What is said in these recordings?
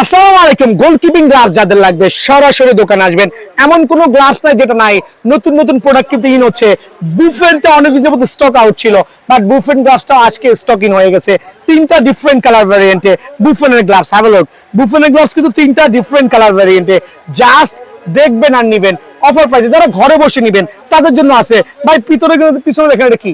আসসালামু আলাইকুম। গোলকিপিং গ্লাভস যাদের লাগবে সরাসরি দোকানে আসবেন। এমন কোনো গ্লাভস নাই যেটা নাই, নতুন নতুন প্রোডাক্ট কিন্তু ইন হচ্ছে। বুফেনটা অনেকদিন যাবত স্টক আউট ছিল, বাট বুফেন গ্লাভসটা আজকে স্টক ইন হয়ে গেছে তিনটা ডিফারেন্ট কালার ভ্যারিয়েন্টে। বুফেনের গ্লাভস হ্যাভ আ লুক। বুফেনের গ্লাভস কিন্তু তিনটা ডিফারেন্ট কালার ভ্যারিয়েন্টে। জাস্ট দেখবেন আর নিবেন অফার প্রাইসে। যারা ঘরে বসে নিবেন তাদের জন্য আছে ভাই। পিছনে দেখেন এটা কি,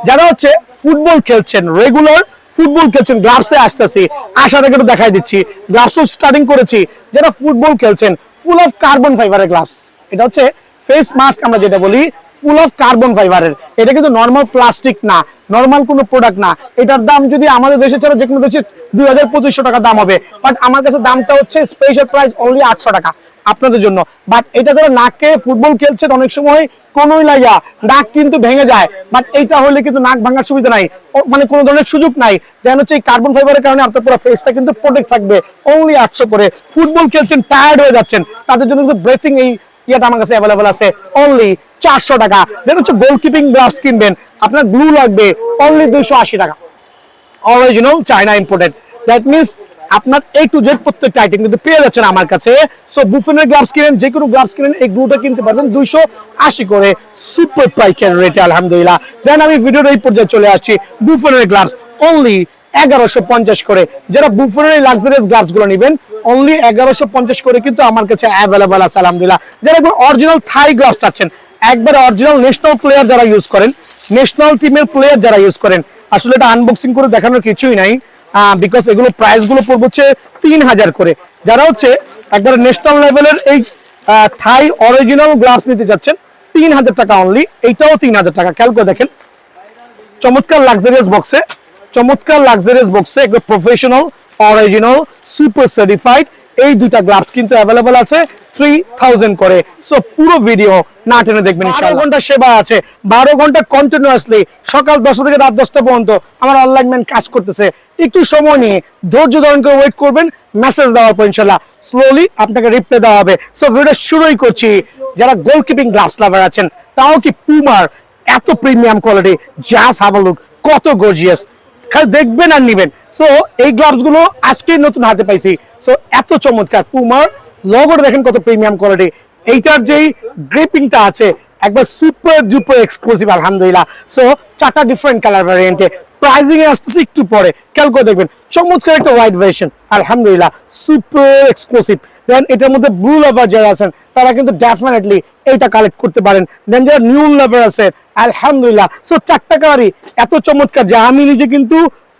যারা হচ্ছে ফুটবল খেলছেন, রেগুলার ফুটবল খেলছেন, গ্লাভসে আসতেছি, আসার আগে দেখাই দিচ্ছি। গ্লাভস তো স্টার্টিং করেছি। যারা ফুটবল খেলছেন, ফুল অফ কার্বন ফাইবারের গ্লাভস। এটা হচ্ছে ফেস মাস্ক আমরা যেটা বলি, ফুল অফ কার্বন ফাইবারের। এটা কিন্তু নর্মাল প্লাস্টিক না, নর্মাল কোনো প্রোডাক্ট না। এটার দাম যদি আমাদের দেশে ছাড়া যে কোনো দেশে 2000-2500 টাকা দাম হবে, বাট আমার কাছে দামটা হচ্ছে স্পেশাল প্রাইস অনলি 800 টাকা আপনাদের জন্য। বাট এটা যারা নাকে ফুটবল খেলছেন, অনেক সময় কোনোই লাগা নাক কিন্তু ভেঙে যায়, বাট এইটা হলে কিন্তু নাক ভাঙার সুবিধা নাই, মানে কোনো ধরনের সুযোগ নাই। দেন হচ্ছে এই কার্বন ফাইবারের কারণে আপনার পুরো ফেসটা কিন্তু প্রোটেক্ট থাকবে। অনলি 800 করে। ফুটবল খেলছেন, টায়ার্ড হয়ে যাচ্ছেন, তাদের জন্য কিন্তু ব্রেথিং এই ইয়াটা আমার কাছে অ্যাভেলেবল আছে অনলি 400 টাকা। দেন হচ্ছে গোলকিপিং গ্লাভস কিনবেন, আপনার গ্লু লাগবে অনলি 280 টাকা। Original China imported. That means আপনার A to Z প্রত্যেকটা আইটেম কিন্তু পেয়ে যাচ্ছেন আমার কাছে। সো বুফেনের গ্লাভস কিনেন, যে কোনো গ্লাভস কিনেন, এই গ্লুটা কিনতে পারবেন 280 করে, সুপার পাইকারি রেটে আলহামদুলিল্লাহ। দেন আমি ভিডিওর এই পর্যায়ে চলে আসছি। বুফেনের গ্লাভস অনলি 1150 করে। যারা বুফেনের লাক্সারিয়াস গ্লাভস গুলো নেবেন, অনলি 1150 করে কিন্তু আমার কাছে অ্যাভেলেবল আছে আলহামদুলিল্লাহ। যারা অরিজিনাল থাই গ্লাভস চাচ্ছেন, একবার অরিজিনাল ন্যাশনাল প্লেয়ার যারা ইউজ করেন, ন্যাশনাল টিমের প্লেয়ার যারা ইউজ করেন, আসলে এটা আনবক্সিং করে দেখানোর কিছুই নাই, বিকজ এগুলো প্রাইস গুলো পড়বে হচ্ছে 3000 করে। যারা হচ্ছে একবার ন্যাশনাল লেভেলের এই থাই অরিজিনাল গ্লাভস নিতে যাচ্ছেন, 3000 টাকা অনলি। এইটাও 3000 টাকা। খেয়াল করে দেখেন, চমৎকার লাক্সারিয়াস বক্সে, চমৎকার লাক্সারিয়াস বক্সে, একবার প্রফেশনাল অরিজিনাল সুপার সার্টিফাইড এই দুইটা গ্লাভস কিন্তু অ্যাভেলেবল আছে 3000 করে। সো পুরো ভিডিও না টেনে দেখবেন। 12 ঘন্টা সেবা আছে, 12 ঘন্টা কন্টিনিউয়াসলি, সকাল 10টা থেকে রাত 10টা পর্যন্ত আমার অনলাইন ম্যান কাজ করতেছে। একটু সময় নিয়ে ধৈর্য ধারণ করে ওয়েট করবেন, মেসেজ দেওয়ার পর ইনশাআল্লাহ স্লোলি আপনাকে রিপ্লাই দেওয়া হবে। সো ভিডিও শুরুই করছি। যারা গোলকিপিং গ্লাভস লাভার আছেন, তাও কি পুমার এত premium quality, just have a look, কত গর্জিয়াস, খালি দেখবেন আর নিবেন। সো এই গ্লাভস গুলো আজকে নতুন হাতে পাইছি। সো এত চমৎকার, পুমার লোগোটা দেখেন কত প্রিমিয়াম কোয়ালিটি। এইটার যেই গ্রিপিংটা আছে একবার সুপার ডুপার এক্সক্লুসিভ আলহামদুলিল্লাহ। সো 4টা ডিফারেন্ট কালার ভ্যারিয়েন্টে, প্রাইজিং এ আসতেছে একটু পরে। খেয়াল করে দেখবেন, চমৎকার একটা হোয়াইট ভার্সন আলহামদুলিল্লাহ, সুপার এক্সক্লুসিভ। দেন এটার মধ্যে ব্লু লাভার যারা আছেন, তারা কিন্তু ডেফিনেটলি এইটা কালেক্ট করতে পারেন। দেন যারা নিউ লাভার আছে আলহামদুলিল্লাহ। সো 4টা কালারই এত চমৎকার যে আমি নিজে কিন্তু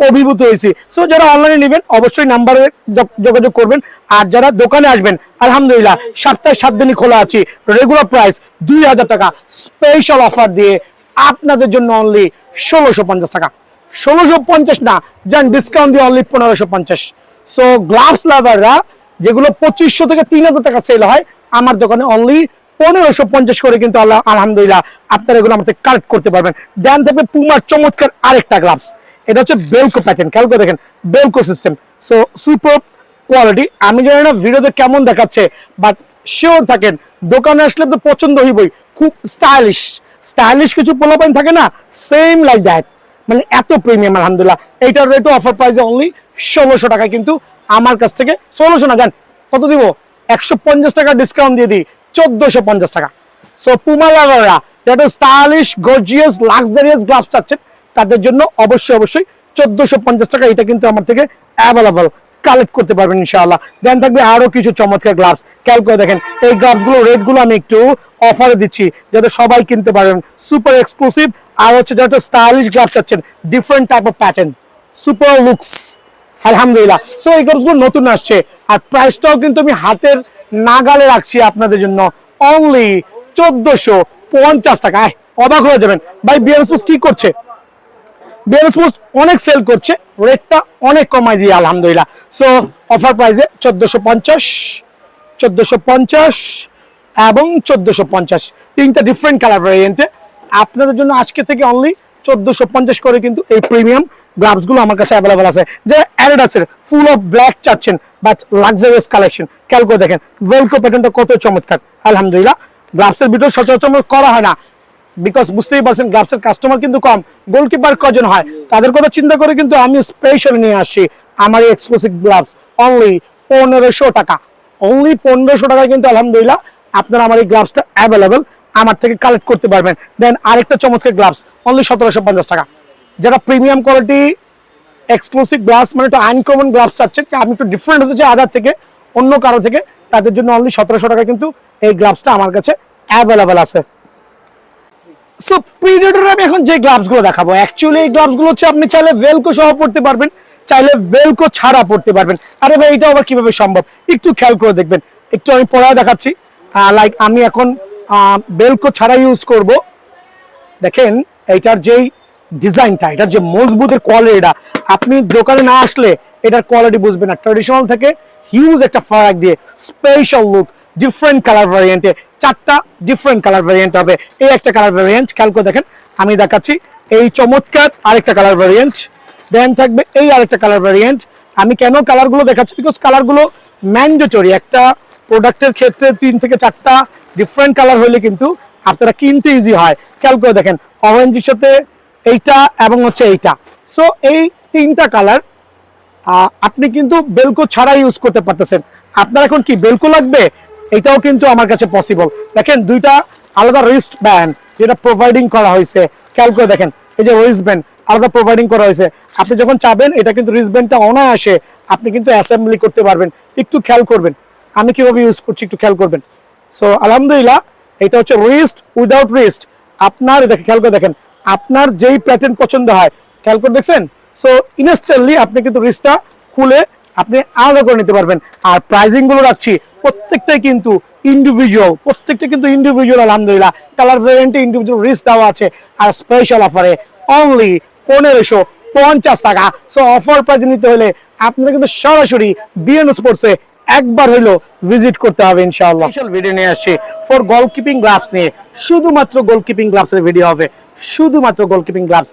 অভিভূত হয়েছি। সো যারা অনলাইনে নেবেন অবশ্যই নাম্বারে যোগাযোগ করবেন। আর যারা দোকানে আসবেন, আলহামদুলিল্লাহ সপ্তাহে 7 দিনই খোলা আছি। রেগুলার প্রাইস 2000 টাকা, স্পেশাল অফার দিয়ে আপনাদের জন্য অনলি 1650 টাকা। 1650 না, যান ডিসকাউন্ট দিয়ে অনলি 1550। সো গ্লাভস লাভাররা যেগুলো 2500 থেকে 3000 টাকা সেল হয়, আমার দোকানে অনলি 1550 করে কিন্তু আলহামদুলিল্লাহ আপনারা এগুলো আমাদের কালেক্ট করতে পারবেন। দেন থাকবে পুমার চমৎকার আরেকটা গ্লাভস, এটা হচ্ছে বেলকো প্যাটার্ন। খেয়াল করে দেখেন, বেলকো সিস্টেম। So super quality. আমি জানি না ভিডিওতে কেমন দেখাচ্ছে, বাট শিওর থাকেন দোকানে আসলে তো পছন্দ হইবই। খুব স্টাইলিশ স্টাইলিশ কিছু পোলাপাইন থাকে না, সেম লাইক দ্যাট, মানে এত প্রিমিয়াম আলহামদুলিল্লাহ। এইটার রেটও অফার প্রাইসে অনলি 1600 টাকা কিন্তু আমার কাছ থেকে। 1600 না, জান কত দিব, 150 টাকা ডিসকাউন্ট দিয়ে দিই, 1450 টাকা। সো পুমা লাভাররা যারা স্টাইলিশ গর্জিয়াস লাক্সারিয়াস গ্লাভস চাচ্ছেন, তাদের জন্য অবশ্যই 1450 টাকা এটা কিন্তু আমার থেকে অ্যাভেলেবল কালেক্ট করতে পারবেন ইনশাআল্লাহ। দেন থাকবে আরো কিছু চমৎকার গ্লাভস। খেয়াল করে দেখেন, এই গ্লাভস গুলো রেট গুলো আমি একটু অফারে দিচ্ছি যাতে সবাই কিনতে পারেন, সুপার এক্সক্লুসিভ। আর হচ্ছে যারা স্টাইলিশ গ্লাভস চাচ্ছেন, different type of pattern, super looks আলহামদুলিল্লাহ। সো এই গ্লাভস গুলো নতুন আসছে, আর প্রাইসটাও কিন্তু আমি হাতের নাগালে রাখছি আপনাদের জন্য অনলি 1450 টাকা। অবাক হয়ে যাবেন ভাই, বিএম স্পোর্টস কি করছে, বিএম স্পোর্টস অনেক সেল করছে, রেটটা অনেক কমাই দিয়ে আলহামদুলিল্লাহ। সো অফার প্রাইসে 1450 এবং 1450, তিনটা ডিফারেন্ট কালার ভ্যারিয়েন্টে আপনাদের জন্য আজকে থেকে অনলি 1450 করে কিন্তু এই প্রিমিয়াম গ্লাভস গুলো আমার কাছে অ্যাভেলেবল আছে। যে অ্যাডিডাসের ফুল অফ ব্ল্যাক চাচ্ছেন বাট লাক্সারিয়াস কালেকশন, খেয়াল করে দেখেন ভেলক্রো প্যাটার্নটা কত চমৎকার আলহামদুলিল্লাহ। গ্লাভসের ভিডিও সচরাচর করা হয় না, বিকজ বুঝতেই পারছেন গ্লাভসের কাস্টমার কিন্তু কম, গোলকিপার কজন হয়, তাদের কথা চিন্তা করে কিন্তু আমি স্পেশালি নিয়ে আসছি আমার এই এক্সক্লুসিভ গ্লাভস অনলি 1500 টাকা, অনলি 1500 টাকায় কিন্তু আলহামদুলিল্লাহ আপনারা আমার এই গ্লাভসটা অ্যাভেলেবেল আমার থেকে কালেক্ট করতে পারবেন। দেন আরেকটা চমৎকার গ্লাভস অনলি 1750 টাকা। যারা প্রিমিয়াম কোয়ালিটি এক্সক্লুসিভ গ্লাভস মানে একটু আনকমন গ্লাভস চাচ্ছেন, আপনি একটু ডিফারেন্ট হতে চাই আদার থেকে, অন্য কারো থেকে, তাদের জন্য অনলি 1700 টাকা কিন্তু এই গ্লাভসটা আমার কাছে অ্যাভেলেবেল আছে। সো প্রিডেটরে আমি এখন যে গ্লাভস গুলো দেখাবো, অ্যাকচুয়ালি এই গ্লাভস গুলো হচ্ছে আপনি চাইলে ভেলকো সহ পড়তে পারবেন, চাইলে ভেলকো ছাড়া পড়তে পারবেন। আরে ভাই এটা আবার কিভাবে সম্ভব, একটু খেয়াল করে দেখবেন। একটু আমি পড়ায় দেখাচ্ছি, লাইক আমি এখন ভেলকো ছাড়া ইউজ করব। দেখেন এইটার যেই ডিজাইনটা, এটার যে মজবুতের কোয়ালিটিটা, আপনি দোকানে না আসলে এটার কোয়ালিটি বুঝবেন না। ট্রেডিশনাল থেকে হিউজ একটা ফারাক দিয়ে স্পেশাল লুক, ডিফারেন্ট কালার ভ্যারিয়েন্টে, 4টা ডিফারেন্ট কালার ভ্যারিয়েন্ট হবে। এই একটা কালার ভ্যারিয়েন্ট খেয়াল করে দেখেন, আমি দেখাচ্ছি এই চমৎকার আরেকটা কালার ভ্যারিয়েন্ট, দেন থাকবে এই আরেকটা কালার ভ্যারিয়েন্ট। আমি কেন কালারগুলো দেখাচ্ছি, বিকজ কালারগুলো ম্যান্ডেটরি। একটা প্রোডাক্টের ক্ষেত্রে 3 থেকে 4টা ডিফারেন্ট কালার হলে কিন্তু আপনারা কিনতে ইজি হয়। খেয়াল করে দেখেন, অরেঞ্জের সাথে এইটা এবং হচ্ছে এইটা, সো এই 3টা কালার আপনি কিন্তু বেলকো ছাড়া ইউজ করতে পারতেছেন। আপনার এখন কি বেলকো লাগবে, এটাও কিন্তু আমার কাছে পসিবল। দেখেন দুইটা আলাদা রিস্ট ব্যান্ড যেটা প্রোভাইডিং করা হয়েছে, খেয়াল করে দেখেন এই যে রিস্ট ব্যান্ড আলাদা প্রোভাইডিং করা হয়েছে। আপনি যখন চাবেন এটা কিন্তু রিস্ট ব্যান্ডটা অনায়াসে আপনি কিন্তু অ্যাসেম্বলি করতে পারবেন। একটু খেয়াল করবেন আমি কিভাবে ইউজ করছি, একটু খেয়াল করবেন। সো আলহামদুলিল্লাহ এটা হচ্ছে রিস্ট উইদাউট রিস্ট। আপনার দেখেন, খেয়াল করে দেখেন আপনার যেই প্যাটার্ন পছন্দ হয়, খেয়াল করে দেখছেন। সো ইনস্ট্যান্টলি আপনি কিন্তু রিস্টটা খুলে আপনি আলাদা করে নিতে পারবেন। আর প্রাইজিং গুলো রাখছি প্রত্যেকটাই কিন্তু ইন্ডিভিজুয়াল, প্রত্যেকটা কিন্তু ইন্ডিভিজুয়াল। আলহামদুলিল্লাহ কালার ভ্যারিয়েন্টে ইন্ডিভিজুয়াল রিস্ট দেওয়া আছে, আর স্পেশাল অফারে অনলি 1550 টাকা। সো অফার প্রাইজ নিতে হলে আপনারা কিন্তু সরাসরি বিএন স্পোর্টসে একবার হইলো ভিজিট করতে হবে ইনশাআল্লাহ। স্পেশাল ভিডিও নিয়ে আসছি ফর গোলকিপিং গ্লাভস নিয়ে, শুধুমাত্র গোলকিপিং গ্লাভসের ভিডিও হবে, শুধুমাত্র গোলকিপিং গ্লাভস।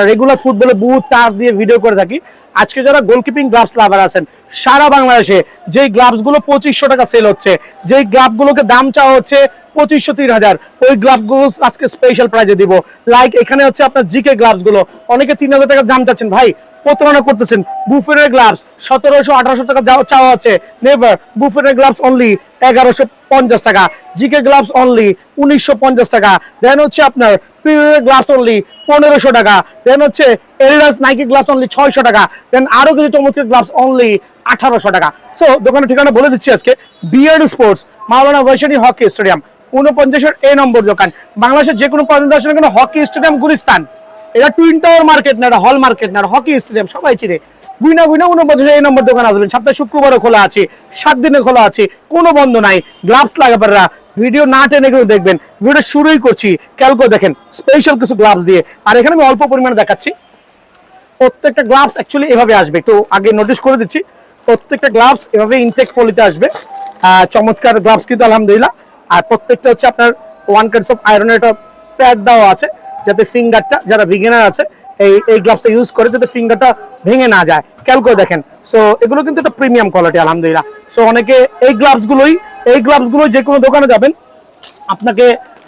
রেগুলার ফুটবলে বুট টাফ দিয়ে ভিডিও করে থাকি। আজকে যারা গোলকিপিং গ্লাভস লাভার আছেন সারা বাংলাদেশে, যেই গ্লাভস গুলো 2500 টাকা সেল হচ্ছে, যেই গ্লাভ গুলোকে দাম চাওয়া হচ্ছে 2500-3000, ওই গ্লাভ গুলো আজকে স্পেশাল প্রাইজে দিব। লাইক এখানে হচ্ছে আপনার জিকে গ্লাভস গুলো অনেকে 3000 টাকা দাম চাচ্ছেন, ভাই প্রতারণা করতেছেন। বুফেনের গ্লাভস 1700-1800 টাকা চাওয়া হচ্ছে, নেভার। বুফেনের গ্লাভস অনলি 1150 টাকা, জিকে গ্লাভস অনলি 1950 টাকা, দেন হচ্ছে আপনার প্রিমিয়ার গ্লাভস অনলি 1500 টাকা, দেন হচ্ছে এডিডাস নাইকি গ্লাভস অনলি 600 টাকা, দেন আরো কিছু চমৎকার গ্লাভস অনলি 1800 টাকা। সো দোকানের ঠিকানা বলে দিচ্ছি আজকে, বিয়ার্ড স্পোর্টস, মাওলানা ভাসানী হকি স্টেডিয়াম 49 এ নম্বর দোকান। বাংলাদেশের যে কোনো প্রান্তে আসলে কেন হকি স্টেডিয়াম গুলিস্তান, এটা টুইন টাওয়ার মার্কেট না, এটা হল মার্কেট না, হকি স্টেডিয়াম সবাই চিনে। গুইনা 49 এই নম্বর দোকান আসবেন। সপ্তাহে শুক্রবারও খোলা আছে, 7 দিনে খোলা আছে, কোনো বন্ধ নাই। গ্লাভস লাগাবাররা ভিডিও না টেনে কেউ দেখবেন, ভিডিও শুরুই করছি, খেয়াল করে দেখেন স্পেশাল কিছু গ্লাভস দিয়ে। আর এখানে আমি অল্প পরিমাণে দেখাচ্ছি। প্রত্যেকটা গ্লাভস অ্যাকচুয়ালি এভাবে আসবে, একটু আগে নোটিস করে দিচ্ছি, প্রত্যেকটা গ্লাভস এভাবে ইনটেক পলিতে আসবে। চমৎকার গ্লাভস কিন্তু আলহামদুলিল্লাহ। আর প্রত্যেকটা হচ্ছে আপনার 1 কার্স অফ আয়রনের একটা প্যাড দেওয়া আছে, যাতে ফিঙ্গারটা, যারা বিগিনার আছে এই গ্লাভসটা ইউজ করে যাতে ফিঙ্গারটা ভেঙে না যায়, খেয়াল করে দেখেন। সো এগুলো কিন্তু একটা প্রিমিয়াম কোয়ালিটি আলহামদুলিল্লাহ। সো অনেকে এই গ্লাভসগুলো যে কোনো দোকানে যাবেন আপনাকে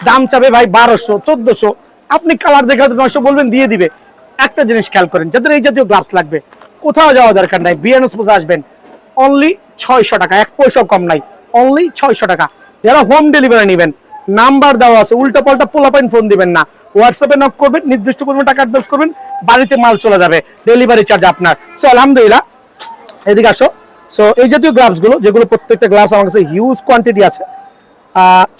দাম চাবে ভাই 1200-1400, আপনি কালার দেখে 900 বলবেন, দিয়ে দিবে। একটা জিনিস খেয়াল করেন, যাদের এই জাতীয় গ্লাভস লাগবে কোথাও যাওয়া দরকার নাই, বিএন স্পোর্টস আসবেন, অনলি 600 টাকা, 1 পয়সাও কম নাই, অনলি 600 টাকা। যারা হোম ডেলিভারি নেবেন, নাম্বার দেওয়া আছে, উল্টা পাল্টা পোলাপাইন ফোন দিবেন না, হোয়াটসঅ্যাপে নক করবেন, নির্দিষ্ট পরিমাণ টাকা অ্যাডভান্স করবেন, বাড়িতে মাল চলে যাবে, ডেলিভারি চার্জ আপনার। সো আলহামদুলিল্লাহ এদিকে আসো। সো এই জাতীয় গ্লাভস গুলো, যেগুলো প্রত্যেকটা গ্লাভস আমার কাছে হিউজ কোয়ান্টিটি আছে,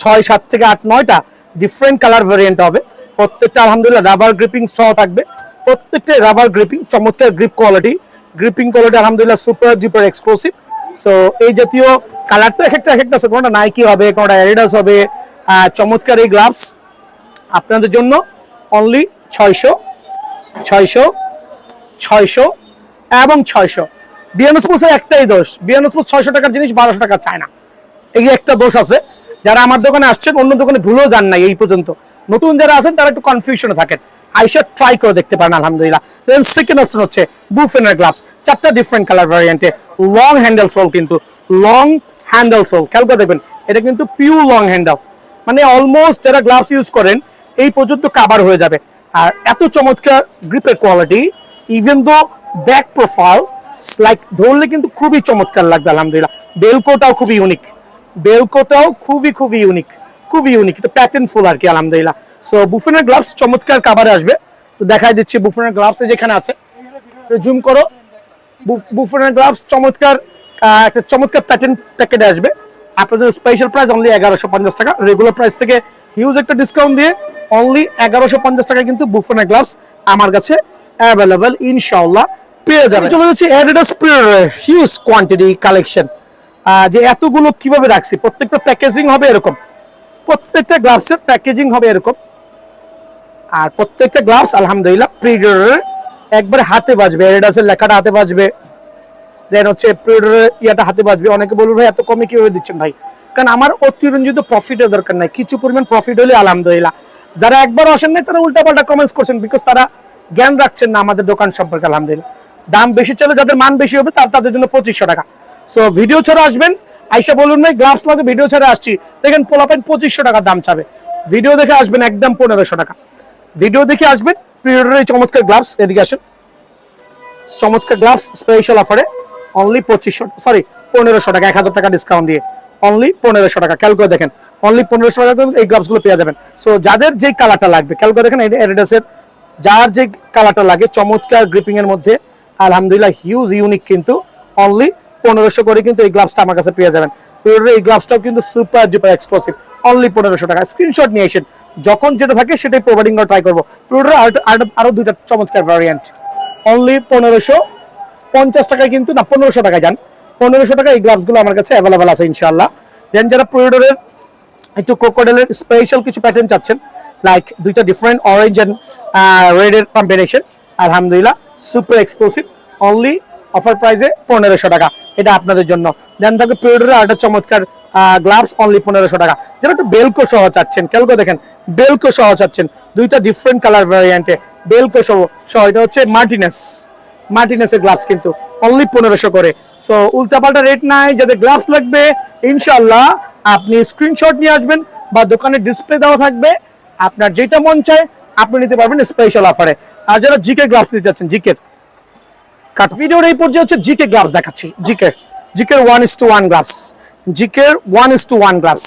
6, 7 থেকে 8, 9টা ডিফারেন্ট কালার ভ্যারিয়েন্ট হবে। প্রত্যেকটা আলহামদুলিল্লাহ রাবার গ্রিপিং সহ থাকবে, প্রত্যেকটা রাবার গ্রিপিং, চমৎকার গ্রিপ কোয়ালিটি, গ্রিপিং কোয়ালিটি আলহামদুলিল্লাহ সুপার ডুপার এক্সক্লুসিভ। সো এই জাতীয় কালার তো এক একটা আছে, কোনটা নাইকি হবে, কোনটা অ্যাডিডাস হবে। চমৎকার এই গ্লাভস আপনাদের জন্য অনলি 600 এবং 600। বিএন স্পোর্টসের একটাই দোষ, বিএন স্পোর্টস 600 টাকার জিনিস 1200 টাকা চায় না, এই একটা দোষ আছে। যারা আমার দোকানে আসছেন অন্য দোকানে ভুলেও যান নাই এই পর্যন্ত, নতুন যারা আছেন তারা একটু কনফিউশনে থাকেন, আইসা ট্রাই করে দেখতে পারেন আলহামদুলিল্লাহ। দেন সেকেন্ড অপশন হচ্ছে বুফেনের গ্লাভস, 4টা ডিফারেন্ট কালার ভ্যারিয়েন্টে, লং হ্যান্ডেল সোল, কিন্তু লং হ্যান্ডেল সোল, খেয়াল করে দেখবেন এটা কিন্তু পিওর লং হ্যান্ডেল, মানে অলমোস্ট যারা গ্লাভস ইউজ করেন এই পর্যন্ত কাভার হয়ে যাবে। আর এত চমৎকার গ্রিপের quality, even though back profile like ধরলে কিন্তু খুবই চমৎকার লাগবে আলহামদুলিল্লাহ। বেলকোটাও খুবই ইউনিক, বেলকোটাও খুবই ইউনিক, খুবই ইউনিক, তো প্যাটার্ন ফুল আর কি আলহামদুলিল্লাহ। সো বুফনের গ্লাভস চমৎকার কাভারে আসবে, তো দেখাই দিচ্ছি বুফনের গ্লাভস যেখানে আছে, জুম করো। বুফনের গ্লাভস চমৎকার একটা চমৎকার প্যাটার্ন প্যাকেটে আসবে। আপনাদের স্পেশাল প্রাইস অনলি 1150 টাকা, রেগুলার প্রাইস থেকে হিউজ একটা ডিসকাউন্ট দিয়ে অনলি 1150 টাকা কিন্তু বুফনের গ্লাভস আমার কাছে অ্যাভেলেবল ইনশাআল্লাহ পেয়ে যাবে। চলে যাচ্ছে অ্যাডিডাস প্রিডারের হিউজ কোয়ান্টিটি কালেকশন। যে এতগুলো কিভাবে রাখছি, প্রত্যেকটা প্যাকেজিং হবে এরকম, প্রত্যেকটা গ্লাভসের প্যাকেজিং হবে এরকম, আর প্রত্যেকটা গ্লাভস আলহামদুলিল্লাহ প্রিডারের একবার হাতে বাজবে, অ্যাডিডাসের লেখাটা হাতে বাজবে, দেন হচ্ছে প্রিডারের ইয়াটা হাতে বাজবে। অনেকে বলবে ভাই এত কমে কিভাবে দিচ্ছেন ভাই, কারণ আমার অতিরঞ্জিত প্রফিটের দরকার নাই, কিছু পরিমাণ প্রফিট হলে আলহামদুলিল্লাহ। যারা একবার আসেন নাই তারা উল্টাপাল্টা কমেন্টস করছেন, বিকজ তারা জ্ঞান রাখছেন না আমাদের দোকান সম্পর্কে আলহামদুলিল্লাহ। দাম বেশি চলে, যাদের মান বেশি হবে তাদের জন্য 2500 টাকা। সো ভিডিও ছাড়া আসবেন, আইসা বলুন ভাই গ্লাভস লাগে, ভিডিও ছাড়া আসছি, দেখেন পোলাপেন 2500 টাকা দাম চাবে, ভিডিও দেখে আসবেন একদম 1500 টাকা। ভিডিও দেখে আসবেন প্রিডারের চমৎকার গ্লাভস, এদিকে আসেন, চমৎকার গ্লাভস স্পেশাল অফারে অনলি 1500 টাকা, 1000 টাকা ডিসকাউন্ট দিয়ে অনলি 1500 টাকা। খেয়াল করে দেখেন অনলি 1500 টাকা এই গ্লাভস গুলো পেয়ে যাবেন। সো যাদের যেই কালারটা লাগবে, খেয়াল করে দেখেন অ্যাডিডাসের যার যে কালারটা লাগে চমৎকার গ্রিপিং এর মধ্যে আলহামদুলিল্লাহ হিউজ ইউনিক, কিন্তু অনলি 1500 করে কিন্তু এই গ্লাভসটা আমার কাছে পেয়ে যাবেন। এই গ্লাভসটাও কিন্তু সুপার ডুপার এক্সক্লুসিভ, অনলি 1500 টাকা। স্ক্রিনশট নিয়ে আসেন, যখন যেটা থাকে সেটাই প্রোভাইডিং করা ট্রাই করবো। আরো দুইটা চমৎকার ভ্যারিয়েন্ট অনলি 1550 টাকায় কিন্তু না 1500 টাকায় যান, 1500 টাকা এই গ্লাভস গুলো আমার কাছে অ্যাভেলেবল আছে ইনশাআল্লাহ। দেন যারা প্রিডারের একটু ক্রোকোডাইলের স্পেশাল কিছু প্যাটার্ন চাচ্ছেন, লাইক দুইটা ডিফারেন্ট অরেঞ্জ এন্ড রেড এর কম্বিনেশন, আলহামদুলিল্লাহ সুপার এক্সক্লুসিভ, অনলি অফার প্রাইসে 1500 টাকা, এটা আপনাদের জন্য। দেন থাকবে প্রিডারের আরেকটা চমৎকার গ্লাভস অনলি 1500 টাকা। যারা একটু বেলকো সহ চাচ্ছেন, খেয়াল করে দেখেন বেলকো সহ চাচ্ছেন, দুইটা ডিফারেন্ট কালার ভ্যারিয়েন্টে বেলকো সহ, এটা হচ্ছে মার্টিনেসের গ্লাভস কিন্তু অনলি 1500 করে। সো উল্টাপাল্টা রেট নাই, যাদের গ্লাভস লাগবে ইনশাআল্লাহ আপনি স্ক্রিনশট নিয়ে আসবেন বা দোকানে ডিসপ্লে দেওয়া থাকবে, আপনার যেটা মন চায় আপনি নিতে পারবেন স্পেশাল অফারে। আর যারা জিকে গ্লাভস নিতে যাচ্ছেন, জিকের কাট ভিডিওর এই পর্যায়ে হচ্ছে জিকে গ্লাভস দেখাচ্ছি, জিকের 1:1 গ্লাভস, জিকের 1:1 গ্লাভস,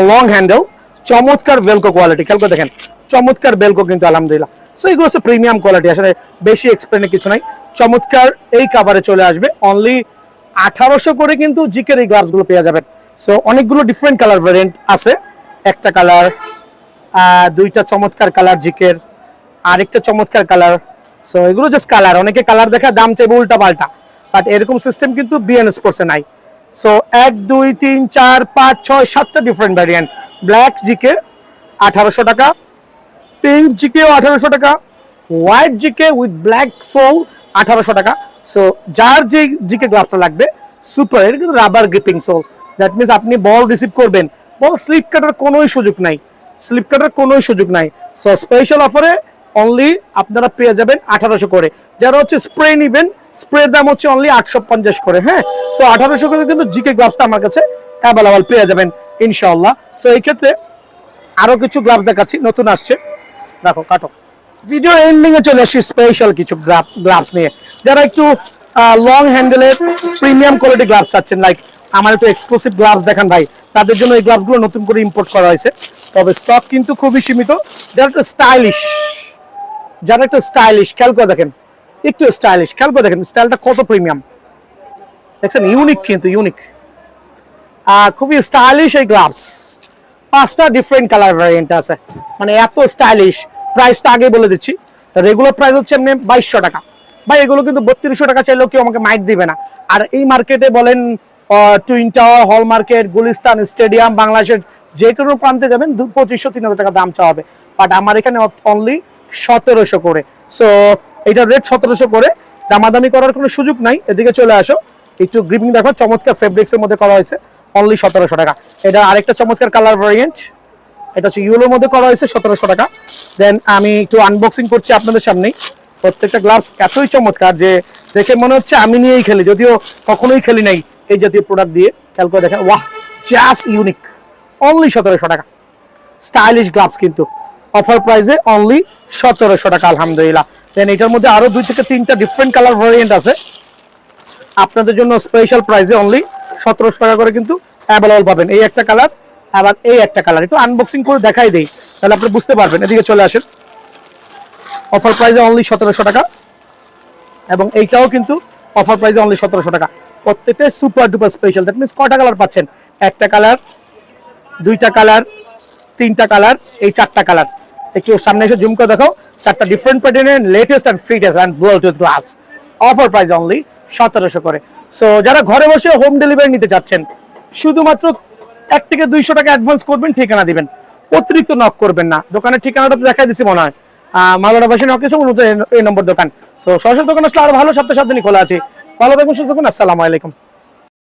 লং হ্যান্ডেল, চমৎকার ভেলকো কোয়ালিটি, খেয়াল করে দেখেন চমৎকার বেলকো কিন্তু আলহামদুলিল্লাহ। সো এগুলো হচ্ছে প্রিমিয়াম কোয়ালিটি, আসলে বেশি এক্সপ্লেনের কিছু নাই, চমৎকার এই কাভারে চলে আসবে অনলি 1800 করে কিন্তু জিকের এই গ্লাভস গুলো পেয়ে যাবেন। সো অনেকগুলো ডিফারেন্ট কালার ভ্যারিয়েন্ট আছে, একটা কালার, দুইটা চমৎকার কালার জিকের, আরেকটা চমৎকার কালার। সো এগুলো জাস্ট কালার, অনেকে কালার দেখা দাম চাইবে উল্টা পাল্টা, বাট এরকম সিস্টেম কিন্তু বিএন স্পোর্টসে নাই। সো 1 2 3 4 5 6 7টা ডিফারেন্ট ভ্যারিয়েন্ট। ব্ল্যাক জিকে 1800 টাকা, পিঙ্ক জিকেও 1800 টাকা, white GK with black sole 1800 টাকা। সো যার যে জিকে গ্লাভসটা লাগবে সুপার, এটা কিন্তু rubber gripping sole, that means আপনি বল রিসিভ করবেন, বল স্লিপ কাটার কোনো সুযোগ নাই, সো স্পেশাল অফারে অনলি আপনারা পেয়ে যাবেন 1800 করে। যারা হচ্ছে স্প্রে নিবেন, স্প্রের দাম হচ্ছে অনলি 850 করে। হ্যাঁ, সো 1800 করে কিন্তু জিকে গ্লাভসটা আমার কাছে অ্যাভেলেবল পেয়ে যাবেন ইনশাআল্লাহ। সো এই ক্ষেত্রে আরো কিছু গ্লাভস দেখাচ্ছি, নতুন আসছে, দেখো কাটো। ভিডিও এন্ডিং এ চলে আসি স্পেশাল কিছু গ্লাভস নিয়ে। যারা একটু লং হ্যান্ডেলের প্রিমিয়াম কোয়ালিটি গ্লাভস চাচ্ছেন, লাইক আমার একটু এক্সক্লুসিভ গ্লাভস দেখান ভাই, তাদের জন্য এই গ্লাভসগুলো নতুন করে ইম্পোর্ট করা হয়েছে, তবে স্টক কিন্তু খুবই সীমিত। যারা একটু স্টাইলিশ খেয়াল করে দেখেন, একটু স্টাইলিশ খেয়াল করে দেখেন, স্টাইলটা কত প্রিমিয়াম দেখছেন, ইউনিক কিন্তু ইউনিক, খুবই স্টাইলিশ এই গ্লাভস। 5টা ডিফারেন্ট কালার ভ্যারিয়েন্ট আছে, মানে এত স্টাইলিশ। প্রাইসটা আগে বলে দিচ্ছি, রেগুলার প্রাইস হচ্ছে এমনি 2200 টাকা। ভাই এগুলো কিন্তু 3200 টাকা চাইলেও কেউ আমাকে মাইক দিবে না। আর এই মার্কেটে বলেন টুইন টাওয়ার, হল মার্কেট, গুলিস্তান, স্টেডিয়াম, বাংলাদেশের যে কোনো প্রান্তে যাবেন 2500-3000 টাকা দাম চাওয়া হবে, বাট আমার এখানে অনলি 1700 করে। সো এটার রেট 1700 করে, দামাদামি করার কোনো সুযোগ নাই। এদিকে চলে আসো, একটু গ্রিপিং দেখো, চমৎকার ফেব্রিক্স এর মধ্যে করা হয়েছে, অনলি 1700 টাকা। এটা আরেকটা চমৎকার কালার ভ্যারিয়েন্ট, এটা হচ্ছে ইউলোর মধ্যে করা হয়েছে, 1700 টাকা। দেন আমি একটু আনবক্সিং করছি আপনাদের সামনেই। প্রত্যেকটা গ্লাভস এতই চমৎকার যে দেখে মনে হচ্ছে আমি নিয়েই খেলি, যদিও কখনোই খেলি নাই এই জাতীয় প্রোডাক্ট দিয়ে। খেয়াল করে দেখেন, ওয়াহ জাস্ট ইউনিক, অনলি 1700 টাকা। স্টাইলিশ গ্লাভস কিন্তু অফার প্রাইসে অনলি 1700 টাকা আলহামদুলিল্লাহ। দেন এটার মধ্যে আরো 2 থেকে 3টা ডিফারেন্ট কালার ভ্যারিয়েন্ট আছে, আপনাদের জন্য স্পেশাল প্রাইসে অনলি 1700 টাকা করে কিন্তু অ্যাভেলেবল পাবেন। এই একটা কালার, আবার এই একটা কালার, একটু আনবক্সিং করে দেখাই দেই তাহলে আপনি বুঝতে পারবেন। এদিকে চলে আসেন, অফার প্রাইসে অনলি 1700 টাকা, এবং এইটাও কিন্তু অফার প্রাইসে অনলি 1700 টাকা। প্রত্যেকটা super duper special. That means কয়টা কালার পাচ্ছেন? একটা কালার, দুইটা কালার, তিনটা কালার, এই চারটা কালার। একটু সামনে এসে জুম করে দেখো, চারটা ডিফারেন্ট প্যাটার্নের latest and fittest and Bluetooth glass, offer price only 1700 করে। সো যারা ঘরে বসে হোম ডেলিভারি নিতে যাচ্ছেন, শুধুমাত্র 1 থেকে 200 টাকা অ্যাডভান্স করবেন, ঠিকানা দিবেন, অতিরিক্ত নক করবেন না। দোকানের ঠিকানাটা তো দেখাই দিছি মনে হয়, মাওলানা ভাষা নক কিছু এই নম্বর দোকান। সো সরাসরি দোকান আসলে আরো ভালো, সপ্তাহে 7 দিনই খোলা আছে। ভালো থাকবেন, সুস্থ থাকুন, আসসালামু আলাইকুম।